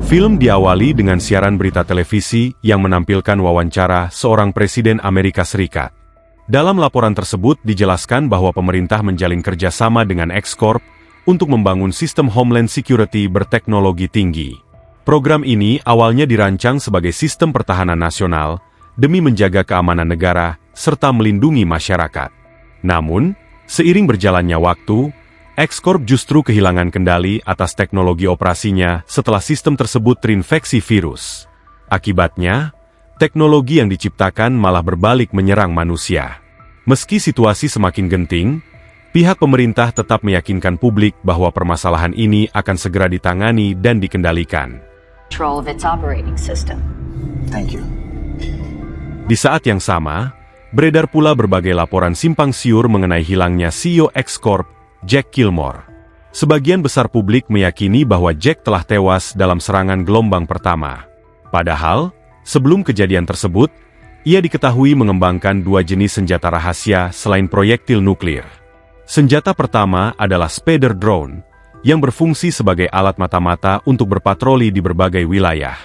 Film diawali dengan siaran berita televisi yang menampilkan wawancara seorang Presiden Amerika Serikat. Dalam laporan tersebut dijelaskan bahwa pemerintah menjalin kerjasama dengan X-Corp untuk membangun sistem Homeland Security berteknologi tinggi. Program ini awalnya dirancang sebagai sistem pertahanan nasional demi menjaga keamanan negara serta melindungi masyarakat. Namun, seiring berjalannya waktu, X-Corp justru kehilangan kendali atas teknologi operasinya setelah sistem tersebut terinfeksi virus. Akibatnya, teknologi yang diciptakan malah berbalik menyerang manusia. Meski situasi semakin genting, pihak pemerintah tetap meyakinkan publik bahwa permasalahan ini akan segera ditangani dan dikendalikan. Di saat yang sama, beredar pula berbagai laporan simpang siur mengenai hilangnya CEO X-Corp, Jack Kilmore. Sebagian besar publik meyakini bahwa Jack telah tewas dalam serangan gelombang pertama. Padahal, sebelum kejadian tersebut, ia diketahui mengembangkan dua jenis senjata rahasia selain proyektil nuklir. Senjata pertama adalah Spider Drone, yang berfungsi sebagai alat mata-mata untuk berpatroli di berbagai wilayah.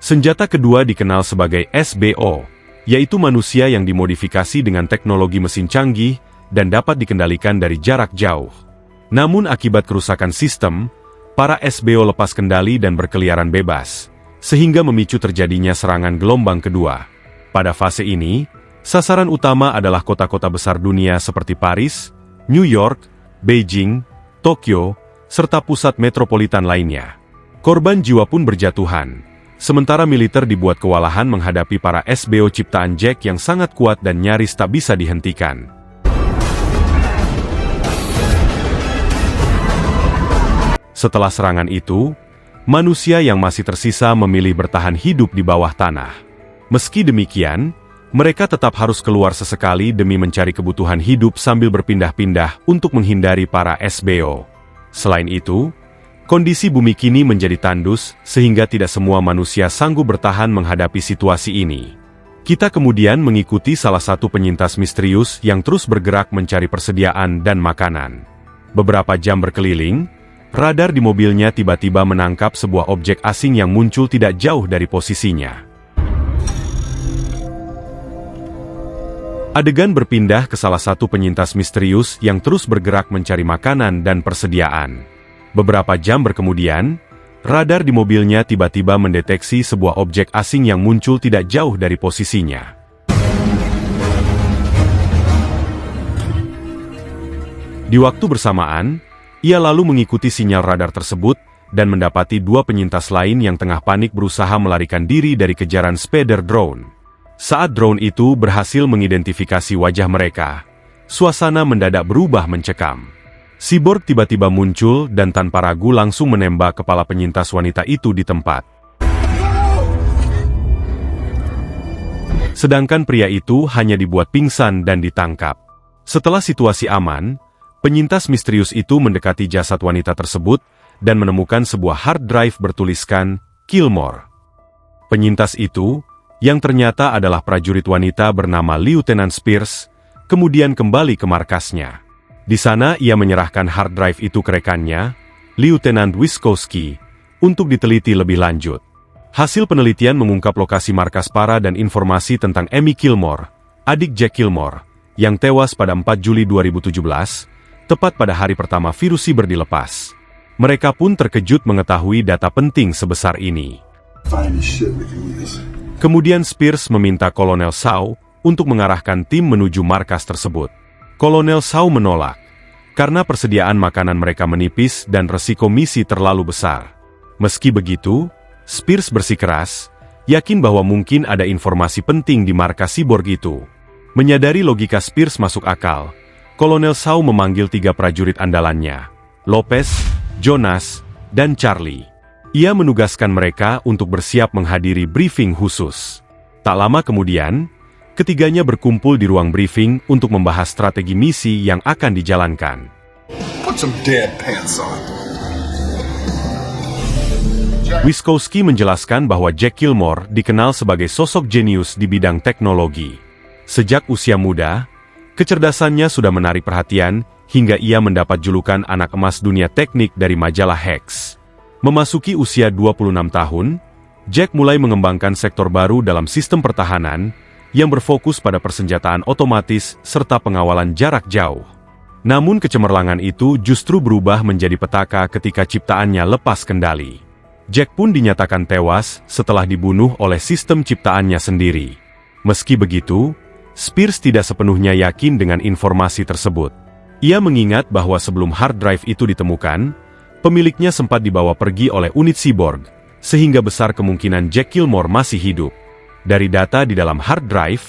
Senjata kedua dikenal sebagai SBO, yaitu manusia yang dimodifikasi dengan teknologi mesin canggih dan dapat dikendalikan dari jarak jauh. Namun akibat kerusakan sistem, para SBO lepas kendali dan berkeliaran bebas, sehingga memicu terjadinya serangan gelombang kedua. Pada fase ini, sasaran utama adalah kota-kota besar dunia seperti Paris, New York, Beijing, Tokyo, serta pusat metropolitan lainnya. Korban jiwa pun berjatuhan, sementara militer dibuat kewalahan menghadapi para SBO ciptaan Jack yang sangat kuat dan nyaris tak bisa dihentikan. Setelah serangan itu, manusia yang masih tersisa memilih bertahan hidup di bawah tanah. Meski demikian, mereka tetap harus keluar sesekali demi mencari kebutuhan hidup sambil berpindah-pindah untuk menghindari para SBO. Selain itu, kondisi bumi kini menjadi tandus sehingga tidak semua manusia sanggup bertahan menghadapi situasi ini. Kita kemudian mengikuti salah satu penyintas misterius yang terus bergerak mencari persediaan dan makanan. Beberapa jam berkeliling, radar di mobilnya tiba-tiba menangkap sebuah objek asing yang muncul tidak jauh dari posisinya. Adegan berpindah ke salah satu penyintas misterius yang terus bergerak mencari makanan dan persediaan. Beberapa jam berkemudian, radar di mobilnya tiba-tiba mendeteksi sebuah objek asing yang muncul tidak jauh dari posisinya. Di waktu bersamaan, ia lalu mengikuti sinyal radar tersebut dan mendapati dua penyintas lain yang tengah panik berusaha melarikan diri dari kejaran Spider Drone. Saat drone itu berhasil mengidentifikasi wajah mereka, suasana mendadak berubah mencekam. Cyborg tiba-tiba muncul dan tanpa ragu langsung menembak kepala penyintas wanita itu di tempat. Sedangkan pria itu hanya dibuat pingsan dan ditangkap. Setelah situasi aman, penyintas misterius itu mendekati jasad wanita tersebut dan menemukan sebuah hard drive bertuliskan Kilmore. Penyintas itu, yang ternyata adalah prajurit wanita bernama Lieutenant Spears, kemudian kembali ke markasnya. Di sana ia menyerahkan hard drive itu ke rekannya, Lieutenant Wiskowski, untuk diteliti lebih lanjut. Hasil penelitian mengungkap lokasi markas para dan informasi tentang Amy Kilmore, adik Jack Kilmore, yang tewas pada 4 Juli 2017, tepat pada hari pertama virus siber dilepas. Mereka pun terkejut mengetahui data penting sebesar ini. Kemudian Spears meminta Kolonel Shaw untuk mengarahkan tim menuju markas tersebut. Kolonel Shaw menolak, karena persediaan makanan mereka menipis dan resiko misi terlalu besar. Meski begitu, Spears bersikeras, yakin bahwa mungkin ada informasi penting di markas cyborg itu. Menyadari logika Spears masuk akal, Kolonel Shaw memanggil 3 prajurit andalannya, Lopez, Jonas, dan Charlie. Ia menugaskan mereka untuk bersiap menghadiri briefing khusus. Tak lama kemudian, ketiganya berkumpul di ruang briefing untuk membahas strategi misi yang akan dijalankan. Put some dead pants on. Wiskowski menjelaskan bahwa Jack Kilmore dikenal sebagai sosok jenius di bidang teknologi. Sejak usia muda, kecerdasannya sudah menarik perhatian hingga ia mendapat julukan anak emas dunia teknik dari majalah Hex. Memasuki usia 26 tahun, Jack mulai mengembangkan sektor baru dalam sistem pertahanan yang berfokus pada persenjataan otomatis serta pengawalan jarak jauh. Namun kecemerlangan itu justru berubah menjadi petaka ketika ciptaannya lepas kendali. Jack pun dinyatakan tewas setelah dibunuh oleh sistem ciptaannya sendiri. Meski begitu, Spears tidak sepenuhnya yakin dengan informasi tersebut. Ia mengingat bahwa sebelum hard drive itu ditemukan, pemiliknya sempat dibawa pergi oleh unit cyborg, sehingga besar kemungkinan Jack Kilmore masih hidup. Dari data di dalam hard drive,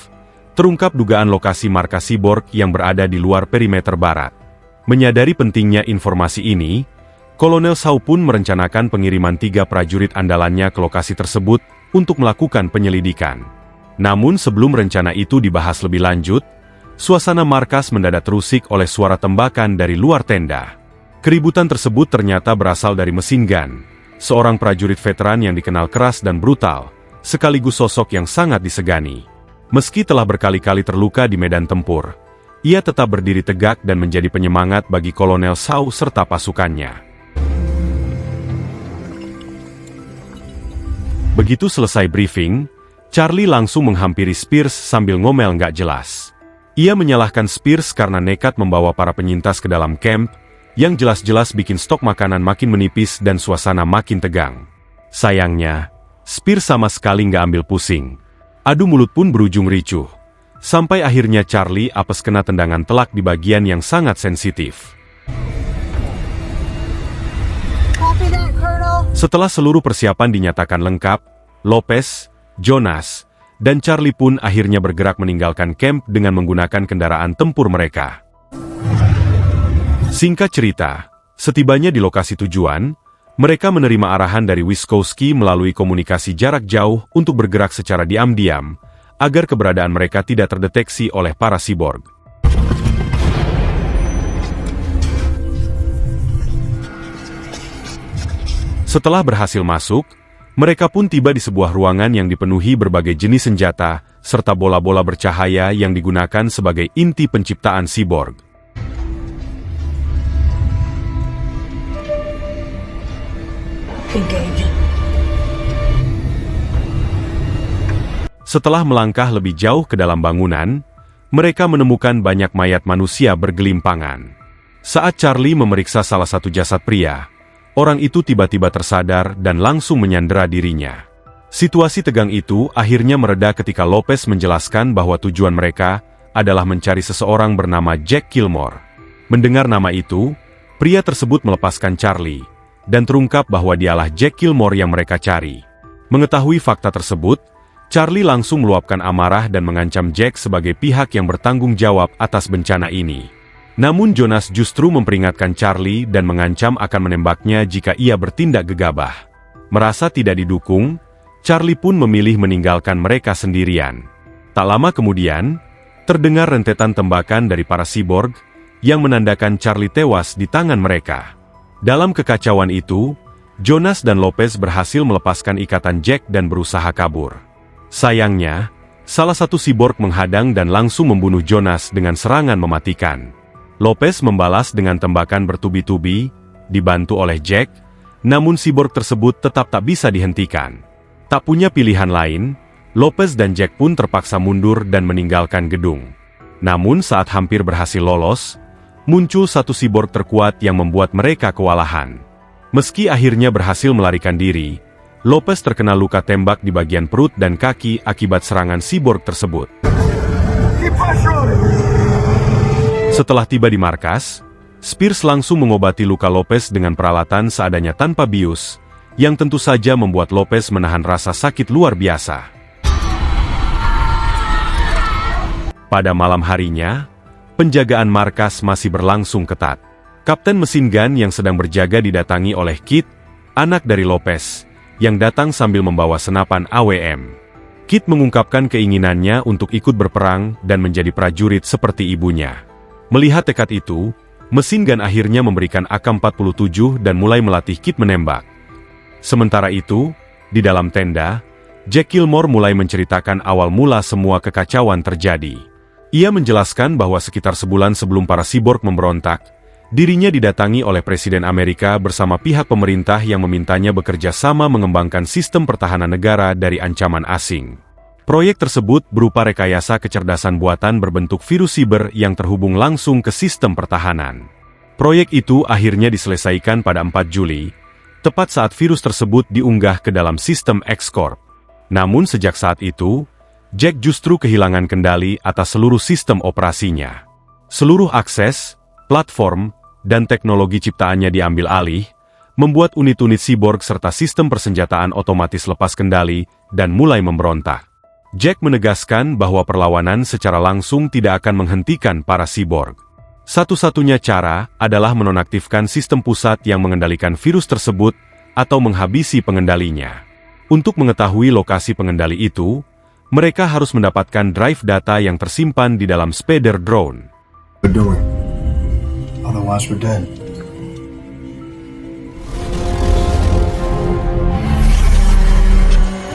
terungkap dugaan lokasi markas cyborg yang berada di luar perimeter barat. Menyadari pentingnya informasi ini, Kolonel Shaw pun merencanakan pengiriman 3 prajurit andalannya ke lokasi tersebut untuk melakukan penyelidikan. Namun sebelum rencana itu dibahas lebih lanjut, suasana markas mendadak terusik oleh suara tembakan dari luar tenda. Keributan tersebut ternyata berasal dari mesin gun, seorang prajurit veteran yang dikenal keras dan brutal, sekaligus sosok yang sangat disegani. Meski telah berkali-kali terluka di medan tempur, ia tetap berdiri tegak dan menjadi penyemangat bagi Kolonel Shaw serta pasukannya. Begitu selesai briefing, Charlie langsung menghampiri Spears sambil ngomel nggak jelas. Ia menyalahkan Spears karena nekat membawa para penyintas ke dalam camp, yang jelas-jelas bikin stok makanan makin menipis dan suasana makin tegang. Sayangnya, Spears sama sekali nggak ambil pusing. Adu mulut pun berujung ricuh. Sampai akhirnya Charlie apes kena tendangan telak di bagian yang sangat sensitif. Setelah seluruh persiapan dinyatakan lengkap, Lopez, Jonas, dan Charlie pun akhirnya bergerak meninggalkan camp dengan menggunakan kendaraan tempur mereka. Singkat cerita, setibanya di lokasi tujuan, mereka menerima arahan dari Wiskowski melalui komunikasi jarak jauh untuk bergerak secara diam-diam, agar keberadaan mereka tidak terdeteksi oleh para cyborg. Setelah berhasil masuk, mereka pun tiba di sebuah ruangan yang dipenuhi berbagai jenis senjata, serta bola-bola bercahaya yang digunakan sebagai inti penciptaan cyborg. Setelah melangkah lebih jauh ke dalam bangunan, mereka menemukan banyak mayat manusia bergelimpangan. Saat Charlie memeriksa salah satu jasad pria, orang itu tiba-tiba tersadar dan langsung menyandera dirinya. Situasi tegang itu akhirnya mereda ketika Lopez menjelaskan bahwa tujuan mereka adalah mencari seseorang bernama Jack Kilmore. Mendengar nama itu, pria tersebut melepaskan Charlie, dan terungkap bahwa dialah Jack Kilmore yang mereka cari. Mengetahui fakta tersebut, Charlie langsung meluapkan amarah dan mengancam Jack sebagai pihak yang bertanggung jawab atas bencana ini. Namun Jonas justru memperingatkan Charlie dan mengancam akan menembaknya jika ia bertindak gegabah. Merasa tidak didukung, Charlie pun memilih meninggalkan mereka sendirian. Tak lama kemudian, terdengar rentetan tembakan dari para cyborg, yang menandakan Charlie tewas di tangan mereka. Dalam kekacauan itu, Jonas dan Lopez berhasil melepaskan ikatan Jack dan berusaha kabur. Sayangnya, salah satu cyborg menghadang dan langsung membunuh Jonas dengan serangan mematikan. Lopez membalas dengan tembakan bertubi-tubi, dibantu oleh Jack, namun cyborg tersebut tetap tak bisa dihentikan. Tak punya pilihan lain, Lopez dan Jack pun terpaksa mundur dan meninggalkan gedung. Namun saat hampir berhasil lolos, muncul satu cyborg terkuat yang membuat mereka kewalahan. Meski akhirnya berhasil melarikan diri, Lopez terkena luka tembak di bagian perut dan kaki akibat serangan cyborg tersebut. Setelah tiba di markas, Spears langsung mengobati luka Lopez dengan peralatan seadanya tanpa bius, yang tentu saja membuat Lopez menahan rasa sakit luar biasa. Pada malam harinya, penjagaan markas masih berlangsung ketat. Kapten mesin gun yang sedang berjaga didatangi oleh Kit, anak dari Lopez, yang datang sambil membawa senapan AWM. Kit mengungkapkan keinginannya untuk ikut berperang dan menjadi prajurit seperti ibunya. Melihat tekad itu, mesin gun akhirnya memberikan AK-47 dan mulai melatih Kit menembak. Sementara itu, di dalam tenda, Jack Kilmore mulai menceritakan awal mula semua kekacauan terjadi. Ia menjelaskan bahwa sekitar sebulan sebelum para cyborg memberontak, Dirinya didatangi oleh Presiden Amerika bersama pihak pemerintah yang memintanya bekerja sama mengembangkan sistem pertahanan negara dari ancaman asing. Proyek tersebut berupa rekayasa kecerdasan buatan berbentuk virus siber yang terhubung langsung ke sistem pertahanan. Proyek itu akhirnya diselesaikan pada 4 Juli, tepat saat virus tersebut diunggah ke dalam sistem X-Corp. Namun sejak saat itu, Jack justru kehilangan kendali atas seluruh sistem operasinya. Seluruh akses, platform, dan teknologi ciptaannya diambil alih, membuat unit-unit cyborg serta sistem persenjataan otomatis lepas kendali dan mulai memberontak. Jack menegaskan bahwa perlawanan secara langsung tidak akan menghentikan para cyborg. Satu-satunya cara adalah menonaktifkan sistem pusat yang mengendalikan virus tersebut atau menghabisi pengendalinya. Untuk mengetahui lokasi pengendali itu, mereka harus mendapatkan drive data yang tersimpan di dalam Spider Drone. We're doing. Otherwise we're dead.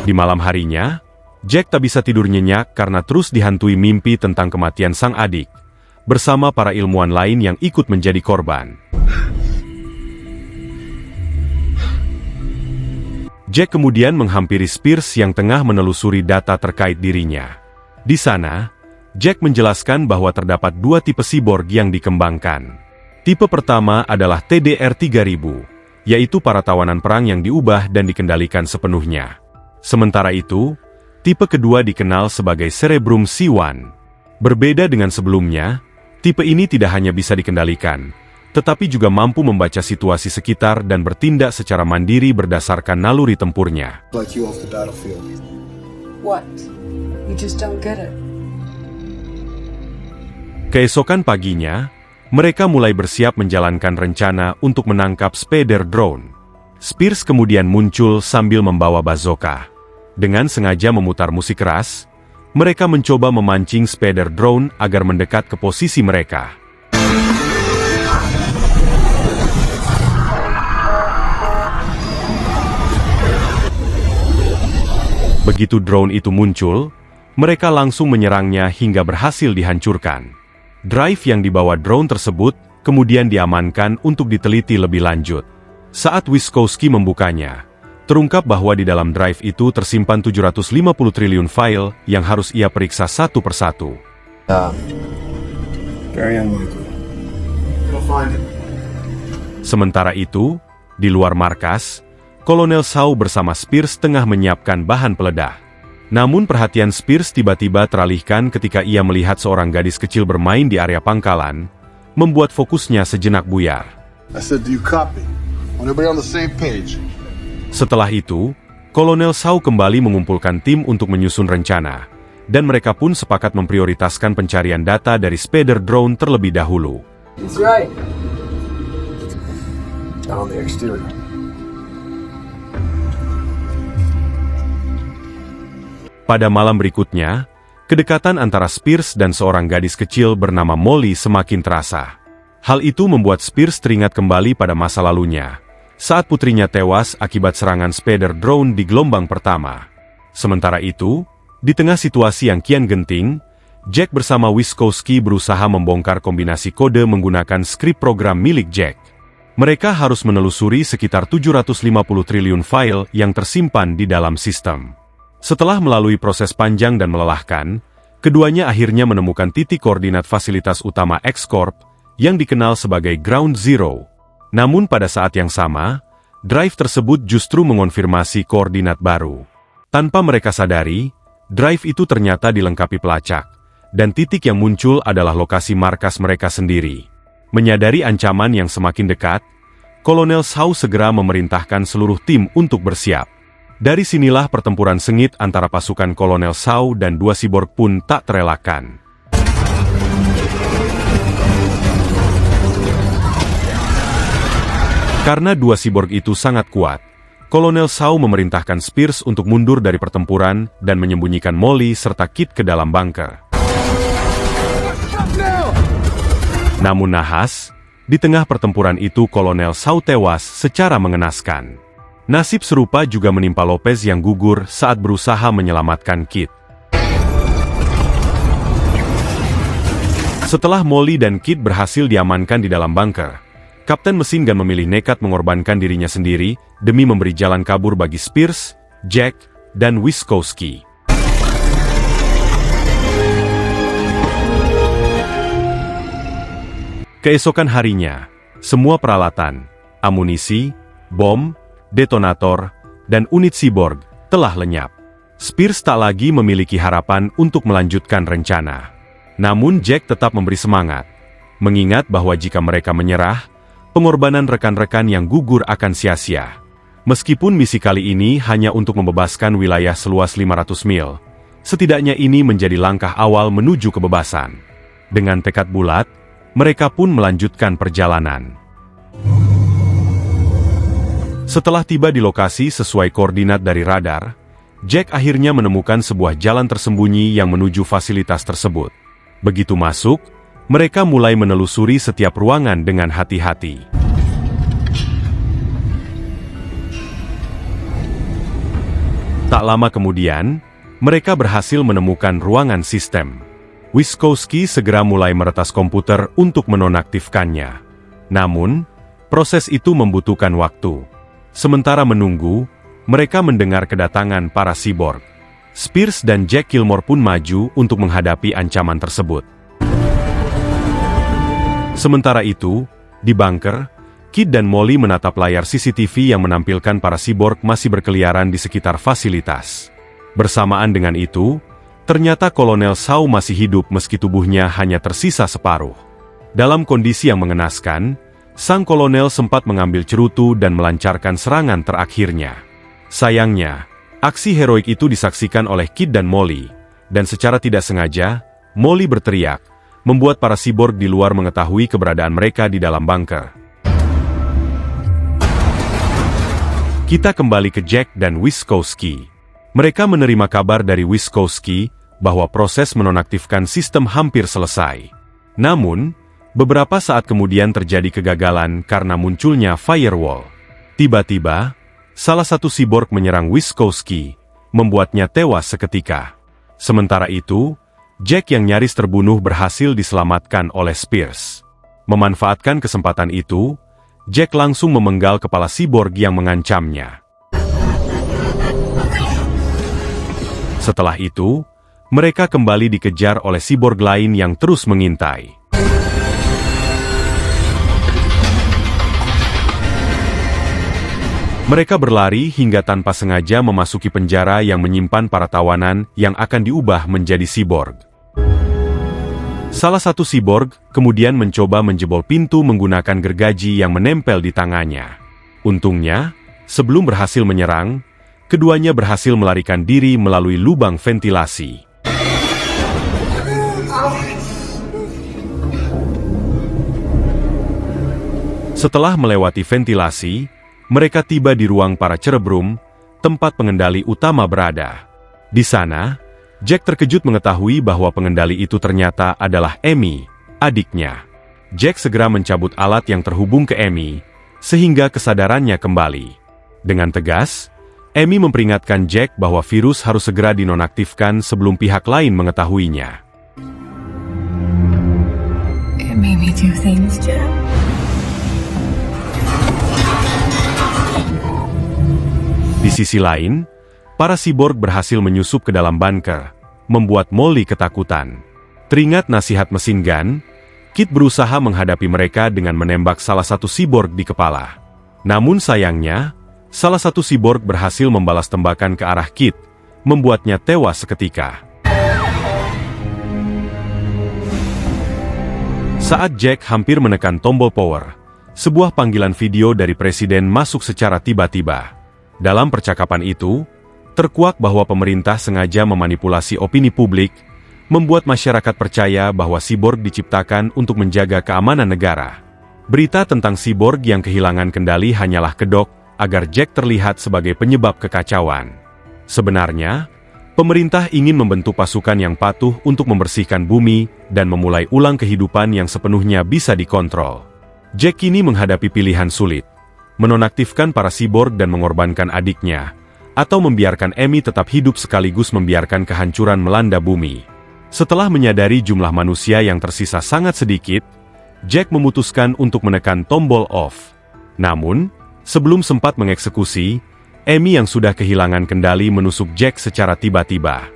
Di malam harinya, Jack tak bisa tidur nyenyak karena terus dihantui mimpi tentang kematian sang adik, bersama para ilmuwan lain yang ikut menjadi korban. Jack kemudian menghampiri Spears yang tengah menelusuri data terkait dirinya. Di sana, Jack menjelaskan bahwa terdapat 2 tipe cyborg yang dikembangkan. Tipe pertama adalah TDR-3000, yaitu para tawanan perang yang diubah dan dikendalikan sepenuhnya. Sementara itu, tipe kedua dikenal sebagai Cerebrum C1. Berbeda dengan sebelumnya, tipe ini tidak hanya bisa dikendalikan, tetapi juga mampu membaca situasi sekitar dan bertindak secara mandiri berdasarkan naluri tempurnya. Like you off the battlefield. What? You just don't get it. Keesokan paginya, mereka mulai bersiap menjalankan rencana untuk menangkap Spider Drone. Spears kemudian muncul sambil membawa bazooka. Dengan sengaja memutar musik keras, mereka mencoba memancing Spider Drone agar mendekat ke posisi mereka. Begitu drone itu muncul, mereka langsung menyerangnya hingga berhasil dihancurkan. Drive yang dibawa drone tersebut kemudian diamankan untuk diteliti lebih lanjut. Saat Wiskowski membukanya, terungkap bahwa di dalam drive itu tersimpan 750 triliun file yang harus ia periksa satu persatu. Very unlikely. We'll find it. Sementara itu, di luar markas, Kolonel Shaw bersama Spears tengah menyiapkan bahan peledak. Namun perhatian Spears tiba-tiba teralihkan ketika ia melihat seorang gadis kecil bermain di area pangkalan, membuat fokusnya sejenak buyar. I said, do you copy? Want everybody on the same page? Setelah itu, Kolonel Shaw kembali mengumpulkan tim untuk menyusun rencana, dan mereka pun sepakat memprioritaskan pencarian data dari Spider Drone terlebih dahulu. He's right. Not on the exterior. Pada malam berikutnya, kedekatan antara Spears dan seorang gadis kecil bernama Molly semakin terasa. Hal itu membuat Spears teringat kembali pada masa lalunya, saat putrinya tewas akibat serangan Spider Drone di gelombang pertama. Sementara itu, di tengah situasi yang kian genting, Jack bersama Wiskowski berusaha membongkar kombinasi kode menggunakan skrip program milik Jack. Mereka harus menelusuri sekitar 750 triliun file yang tersimpan di dalam sistem. Setelah melalui proses panjang dan melelahkan, keduanya akhirnya menemukan titik koordinat fasilitas utama X-Corp yang dikenal sebagai Ground Zero. Namun pada saat yang sama, drive tersebut justru mengonfirmasi koordinat baru. Tanpa mereka sadari, drive itu ternyata dilengkapi pelacak, dan titik yang muncul adalah lokasi markas mereka sendiri. Menyadari ancaman yang semakin dekat, Kolonel Shaw segera memerintahkan seluruh tim untuk bersiap. Dari sinilah pertempuran sengit antara pasukan Kolonel Shaw dan 2 cyborg pun tak terelakkan. Karena 2 cyborg itu sangat kuat, Kolonel Shaw memerintahkan Spears untuk mundur dari pertempuran dan menyembunyikan Molly serta Kit ke dalam bunker. Namun nahas, di tengah pertempuran itu Kolonel Shaw tewas secara mengenaskan. Nasib serupa juga menimpa Lopez yang gugur saat berusaha menyelamatkan Kit. Setelah Molly dan Kit berhasil diamankan di dalam bunker, Kapten Mesin Gun memilih nekat mengorbankan dirinya sendiri demi memberi jalan kabur bagi Spears, Jack, dan Wiskowski. Keesokan harinya, semua peralatan, amunisi, bom, detonator, dan unit cyborg telah lenyap. Spears tak lagi memiliki harapan untuk melanjutkan rencana. Namun Jack tetap memberi semangat, mengingat bahwa jika mereka menyerah, pengorbanan rekan-rekan yang gugur akan sia-sia. Meskipun misi kali ini hanya untuk membebaskan wilayah seluas 500 mil, setidaknya ini menjadi langkah awal menuju kebebasan. Dengan tekad bulat, mereka pun melanjutkan perjalanan. Setelah tiba di lokasi sesuai koordinat dari radar, Jack akhirnya menemukan sebuah jalan tersembunyi yang menuju fasilitas tersebut. Begitu masuk, mereka mulai menelusuri setiap ruangan dengan hati-hati. Tak lama kemudian, mereka berhasil menemukan ruangan sistem. Wiskowski segera mulai meretas komputer untuk menonaktifkannya. Namun, proses itu membutuhkan waktu. Sementara menunggu, mereka mendengar kedatangan para cyborg. Spears dan Jack Kilmore pun maju untuk menghadapi ancaman tersebut. Sementara itu, di bunker, Kit dan Molly menatap layar CCTV yang menampilkan para cyborg masih berkeliaran di sekitar fasilitas. Bersamaan dengan itu, ternyata Kolonel Shaw masih hidup meski tubuhnya hanya tersisa separuh. Dalam kondisi yang mengenaskan, sang kolonel sempat mengambil cerutu dan melancarkan serangan terakhirnya. Sayangnya, aksi heroik itu disaksikan oleh Kit dan Molly, dan secara tidak sengaja, Molly berteriak, membuat para cyborg di luar mengetahui keberadaan mereka di dalam bunker. Kita kembali ke Jack dan Wiskowski. Mereka menerima kabar dari Wiskowski bahwa proses menonaktifkan sistem hampir selesai. Namun, beberapa saat kemudian terjadi kegagalan karena munculnya firewall. Tiba-tiba, salah satu cyborg menyerang Wiskowski, membuatnya tewas seketika. Sementara itu, Jack yang nyaris terbunuh berhasil diselamatkan oleh Spears. Memanfaatkan kesempatan itu, Jack langsung memenggal kepala cyborg yang mengancamnya. Setelah itu, mereka kembali dikejar oleh cyborg lain yang terus mengintai. Mereka berlari hingga tanpa sengaja memasuki penjara yang menyimpan para tawanan yang akan diubah menjadi cyborg. Salah satu cyborg kemudian mencoba menjebol pintu menggunakan gergaji yang menempel di tangannya. Untungnya, sebelum berhasil menyerang, keduanya berhasil melarikan diri melalui lubang ventilasi. Setelah melewati ventilasi, mereka tiba di ruang para cerebrum, tempat pengendali utama berada. Di sana, Jack terkejut mengetahui bahwa pengendali itu ternyata adalah Amy, adiknya. Jack segera mencabut alat yang terhubung ke Amy, sehingga kesadarannya kembali. Dengan tegas, Amy memperingatkan Jack bahwa virus harus segera dinonaktifkan sebelum pihak lain mengetahuinya. It made me do things, Jack. Di sisi lain, para cyborg berhasil menyusup ke dalam bunker, membuat Molly ketakutan. Teringat nasihat mesin gun, Kit berusaha menghadapi mereka dengan menembak salah satu cyborg di kepala. Namun sayangnya, salah satu cyborg berhasil membalas tembakan ke arah Kit, membuatnya tewas seketika. Saat Jack hampir menekan tombol power, sebuah panggilan video dari Presiden masuk secara tiba-tiba. Dalam percakapan itu, terkuak bahwa pemerintah sengaja memanipulasi opini publik, membuat masyarakat percaya bahwa cyborg diciptakan untuk menjaga keamanan negara. Berita tentang cyborg yang kehilangan kendali hanyalah kedok, agar Jack terlihat sebagai penyebab kekacauan. Sebenarnya, pemerintah ingin membentuk pasukan yang patuh untuk membersihkan bumi dan memulai ulang kehidupan yang sepenuhnya bisa dikontrol. Jack kini menghadapi pilihan sulit. Menonaktifkan para cyborg dan mengorbankan adiknya, atau membiarkan Amy tetap hidup sekaligus membiarkan kehancuran melanda bumi. Setelah menyadari jumlah manusia yang tersisa sangat sedikit, Jack memutuskan untuk menekan tombol off. Namun, sebelum sempat mengeksekusi, Amy yang sudah kehilangan kendali menusuk Jack secara tiba-tiba.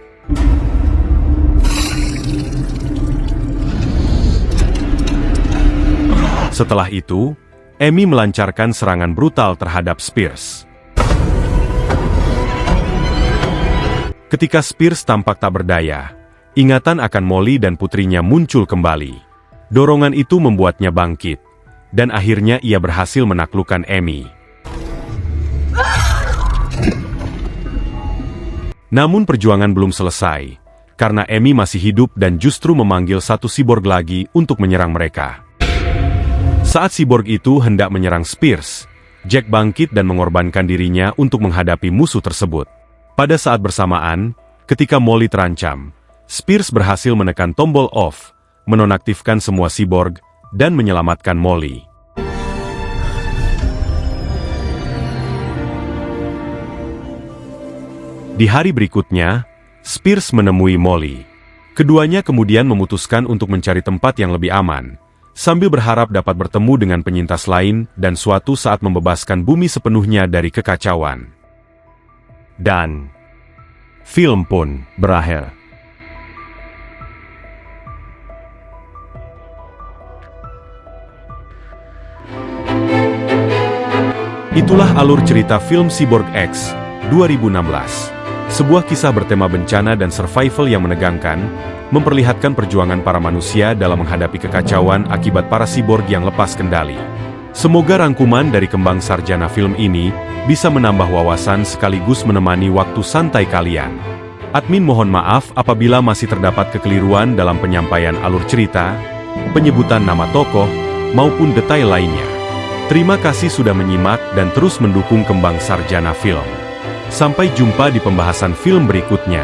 Setelah itu, Amy melancarkan serangan brutal terhadap Spears. Ketika Spears tampak tak berdaya, ingatan akan Molly dan putrinya muncul kembali. Dorongan itu membuatnya bangkit, dan akhirnya ia berhasil menaklukkan Amy. Namun perjuangan belum selesai, karena Amy masih hidup dan justru memanggil satu cyborg lagi untuk menyerang mereka. Saat cyborg itu hendak menyerang Spears, Jack bangkit dan mengorbankan dirinya untuk menghadapi musuh tersebut. Pada saat bersamaan, ketika Molly terancam, Spears berhasil menekan tombol off, menonaktifkan semua cyborg, dan menyelamatkan Molly. Di hari berikutnya, Spears menemui Molly. Keduanya kemudian memutuskan untuk mencari tempat yang lebih aman, sambil berharap dapat bertemu dengan penyintas lain dan suatu saat membebaskan bumi sepenuhnya dari kekacauan. Dan film pun berakhir. Itulah alur cerita film Cyborg X 2016. Sebuah kisah bertema bencana dan survival yang menegangkan, memperlihatkan perjuangan para manusia dalam menghadapi kekacauan akibat para cyborg yang lepas kendali. Semoga rangkuman dari kembang sarjana film ini bisa menambah wawasan sekaligus menemani waktu santai kalian. Admin mohon maaf apabila masih terdapat kekeliruan dalam penyampaian alur cerita, penyebutan nama tokoh, maupun detail lainnya. Terima kasih sudah menyimak dan terus mendukung kembang sarjana film. Sampai jumpa di pembahasan film berikutnya.